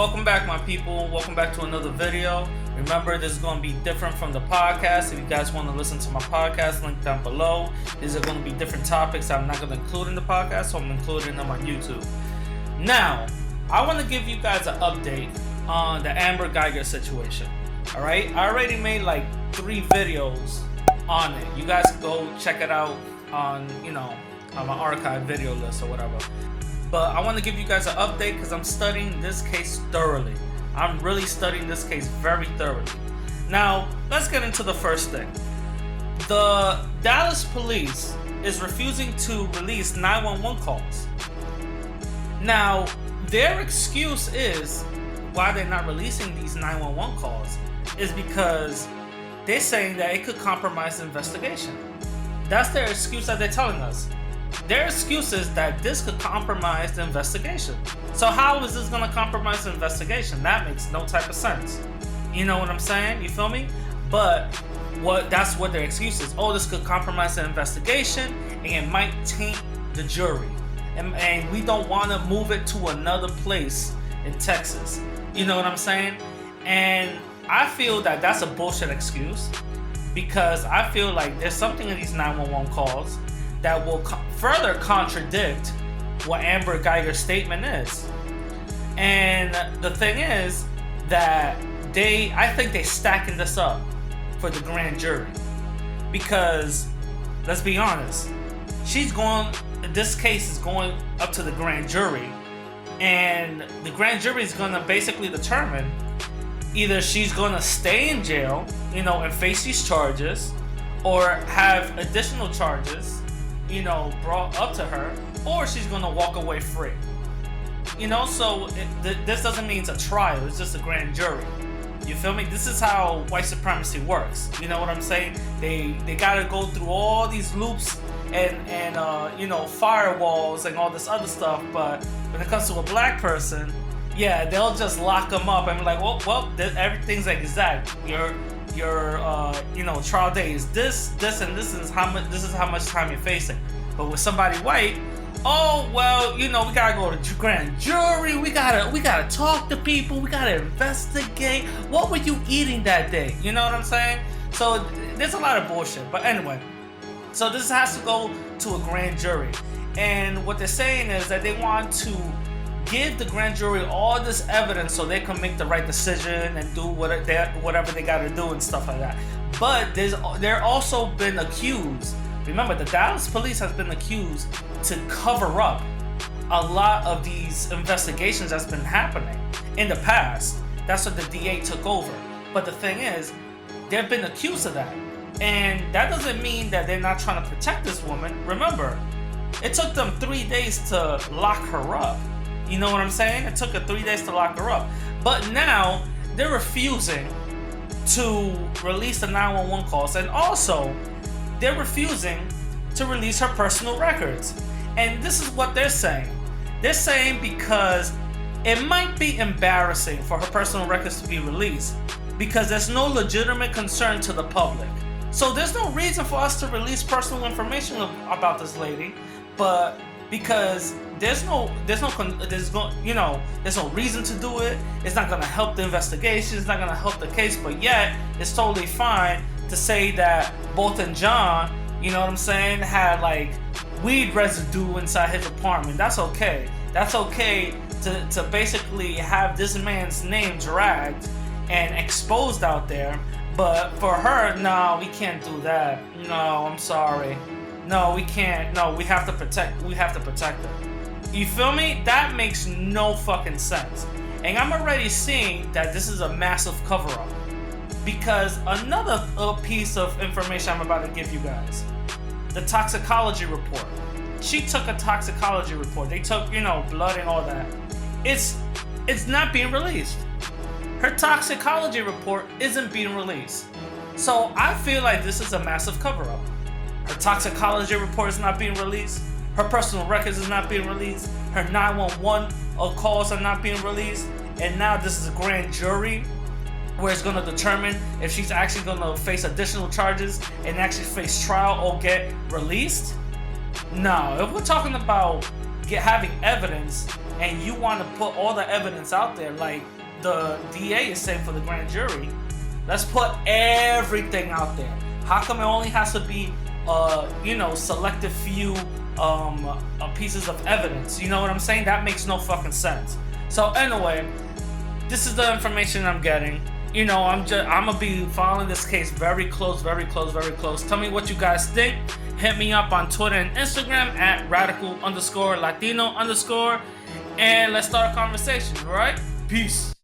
welcome back, my people. Welcome back to another video. Remember, this is going to be different from the podcast. If you guys want to listen to my podcast, link down below. These are going to be different topics I'm not going to include in the podcast, so I'm including them on YouTube. Now, I want to give you guys an update on the Amber Guyger situation. Alright? I already made like 3 videos on it. You guys go check it out on, on my archive video list or whatever. But I want to give you guys an update because I'm studying this case thoroughly. I'm really studying this case very thoroughly. Now, let's get into the first thing. The Dallas police is refusing to release 911 calls. Now, their excuse is why they're not releasing these 911 calls is because they're saying that it could compromise the investigation. That's their excuse that they're telling us. Their excuse is that this could compromise the investigation. So how is this going to compromise the investigation? That makes no type of sense. You know what I'm saying? You feel me? But that's what their excuse is. Oh, this could compromise the investigation and it might taint the jury. And we don't want to move it to another place in Texas. You know what I'm saying? And I feel that that's a bullshit excuse because I feel like there's something in these 911 calls that will further contradict what Amber Guyger's statement is. And the thing is that I think they're stacking this up for the grand jury. Because, let's be honest, this case is going up to the grand jury. And the grand jury is going to basically determine either she's going to stay in jail, and face these charges, or have additional charges brought up to her, or she's gonna walk away free. So this doesn't mean it's a trial, it's just a grand jury. You feel me? This is how white supremacy works. You know what I'm saying? They gotta go through all these loops and firewalls and all this other stuff, but when it comes to a black person, yeah, they'll just lock them up and be like, well, everything's exact. Your trial day is this, and this is how much time you're facing. But with somebody white, oh well, we gotta go to grand jury, we gotta talk to people, we gotta investigate. What were you eating that day? You know what I'm saying? So there's a lot of bullshit. But anyway, so this has to go to a grand jury. And what they're saying is that they want to give the grand jury all this evidence so they can make the right decision and do whatever they got to do and stuff like that. But they're also been accused. Remember, the Dallas police has been accused to cover up a lot of these investigations that's been happening in the past. That's what the DA took over. But the thing is, they've been accused of that. And that doesn't mean that they're not trying to protect this woman. Remember, it took them 3 days to lock her up. You know what I'm saying? It took her 3 days to lock her up. But now, they're refusing to release the 911 calls. And also, they're refusing to release her personal records. And this is what they're saying. They're saying because it might be embarrassing for her personal records to be released because there's no legitimate concern to the public. So there's no reason for us to release personal information about this lady, but because there's no reason to do it. It's not gonna help the investigation. It's not gonna help the case. But yet, it's totally fine to say that Bolton John, had like weed residue inside his apartment. That's okay. That's okay to basically have this man's name dragged and exposed out there. But for her, no, we can't do that. No, I'm sorry. No, we can't. No, we have to protect her. You feel me? That makes no fucking sense. And I'm already seeing that this is a massive cover-up. Because another piece of information I'm about to give you guys. The toxicology report. She took a toxicology report. They took, blood and all that. It's not being released. Her toxicology report isn't being released. So I feel like this is a massive cover-up. Her toxicology report is not being released. Her personal records is not being released. Her 911 calls are not being released. And now this is a grand jury where it's going to determine if she's actually going to face additional charges and actually face trial or get released. No, if we're talking about having evidence, and you want to put all the evidence out there, like the DA is saying for the grand jury. Let's put everything out there. How come it only has to be, selective few pieces of evidence? You know what I'm saying? That makes no fucking sense. So anyway, this is the information I'm getting. I'm gonna be following this case very close. Tell me what you guys think. Hit me up on Twitter and Instagram at radical_Latino_, and let's start a conversation. All right? Peace.